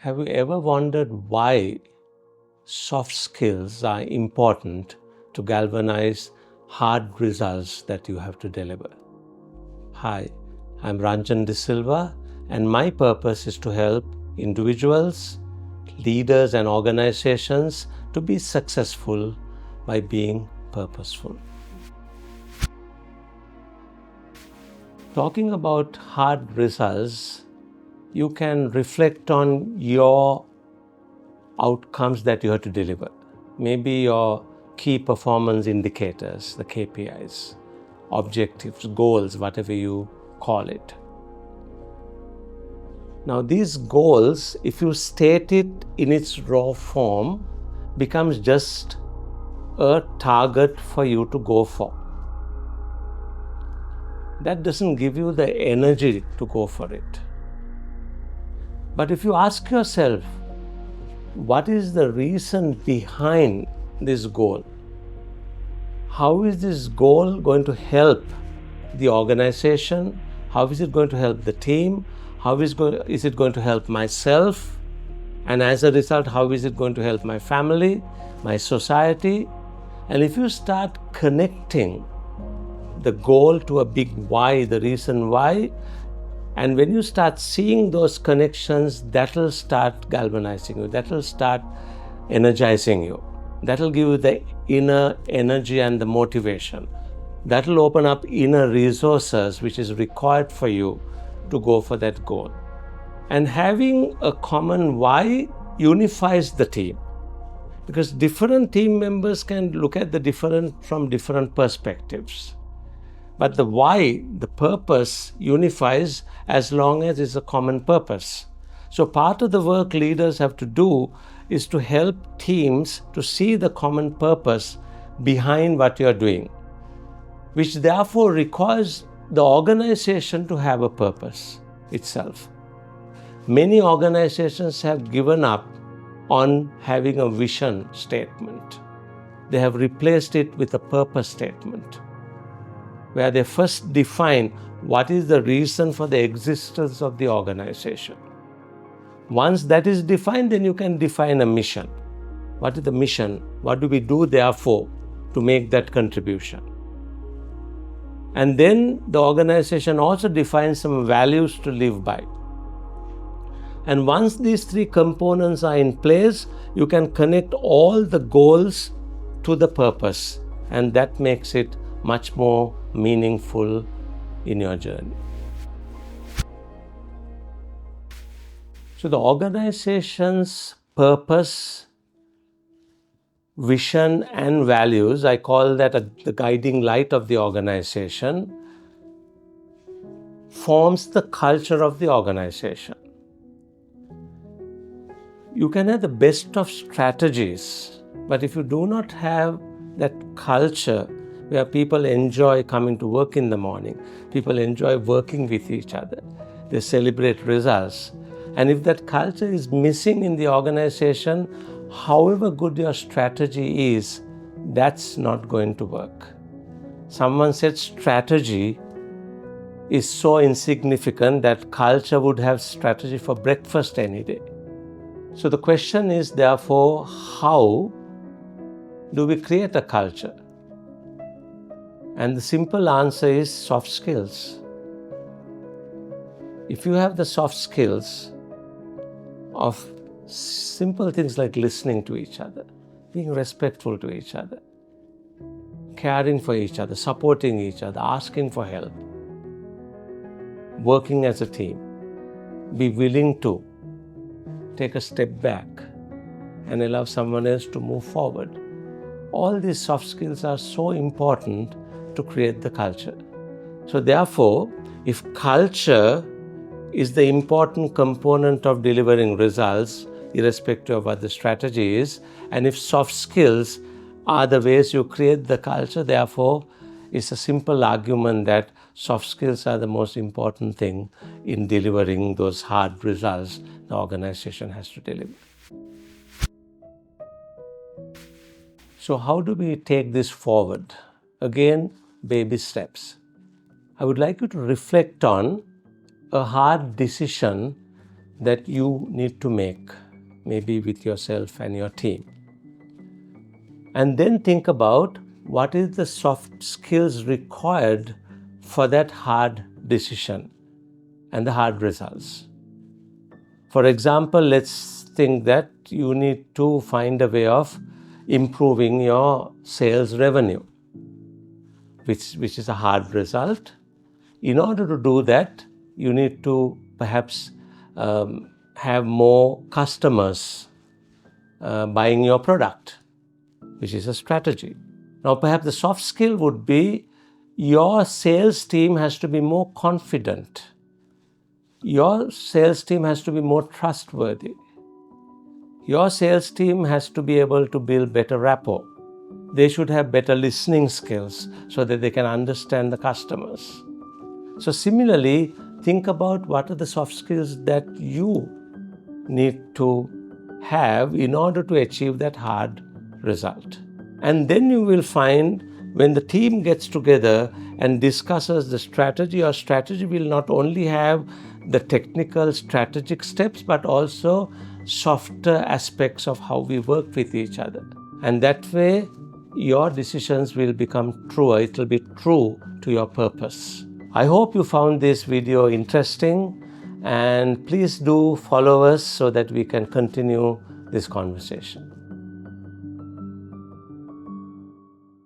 Have you ever wondered why soft skills are important to galvanize hard results that you have to deliver? Hi, I'm Ranjan De Silva, and my purpose is to help individuals, leaders, and organizations to be successful by being purposeful. Talking about hard results, you can reflect on your outcomes that you have to deliver. Maybe your key performance indicators, the KPIs, objectives, goals, whatever you call it. Now, these goals, if you state it in its raw form, becomes just a target for you to go for. That doesn't give you the energy to go for it. But if you ask yourself, what is the reason behind this goal? How is this goal going to help the organization? How is it going to help the team? How is it going to help myself? And as a result, how is it going to help my family, my society? And if you start connecting the goal to a big why, the reason why, and when you start seeing those connections, that will start galvanizing you, that will start energizing you, that will give you the inner energy and the motivation. That will open up inner resources which is required for you to go for that goal. And having a common why unifies the team, because different team members can look at from different perspectives. But the why, the purpose, unifies as long as it's a common purpose. So part of the work leaders have to do is to help teams to see the common purpose behind what you're doing, which therefore requires the organization to have a purpose itself. Many organizations have given up on having a vision statement. They have replaced it with a purpose statement, where they first define what is the reason for the existence of the organization. Once that is defined, then you can define a mission. What is the mission? What do we do therefore to make that contribution? And then the organization also defines some values to live by. And once these three components are in place, you can connect all the goals to the purpose, and that makes it much more meaningful in your journey. So the organization's purpose, vision, and values, I call that the guiding light of the organization, forms the culture of the organization. You can have the best of strategies, but if you do not have that culture where people enjoy coming to work in the morning, people enjoy working with each other, they celebrate results. And if that culture is missing in the organization, however good your strategy is, that's not going to work. Someone said strategy is so insignificant that culture would have strategy for breakfast any day. So the question is therefore, how do we create a culture? And the simple answer is soft skills. If you have the soft skills of simple things like listening to each other, being respectful to each other, caring for each other, supporting each other, asking for help, working as a team, be willing to take a step back and allow someone else to move forward. All these soft skills are so important to create the culture. So therefore, if culture is the important component of delivering results, irrespective of what the strategy is, and if soft skills are the ways you create the culture, therefore, it's a simple argument that soft skills are the most important thing in delivering those hard results the organization has to deliver. So how do we take this forward? Again, baby steps. I would like you to reflect on a hard decision that you need to make, maybe with yourself and your team. And then think about what is the soft skills required for that hard decision and the hard results. For example, let's think that you need to find a way of improving your sales revenue, which is a hard result. In order to do that, you need to perhaps have more customers buying your product, which is a strategy. Now, perhaps the soft skill would be your sales team has to be more confident. Your sales team has to be more trustworthy. Your sales team has to be able to build better rapport. They should have better listening skills so that they can understand the customers. So similarly, think about what are the soft skills that you need to have in order to achieve that hard result. And then you will find when the team gets together and discusses the strategy, your strategy will not only have the technical strategic steps, but also softer aspects of how we work with each other. And that way, your decisions will become truer. It will be true to your purpose. I hope you found this video interesting, and please do follow us so that we can continue this conversation.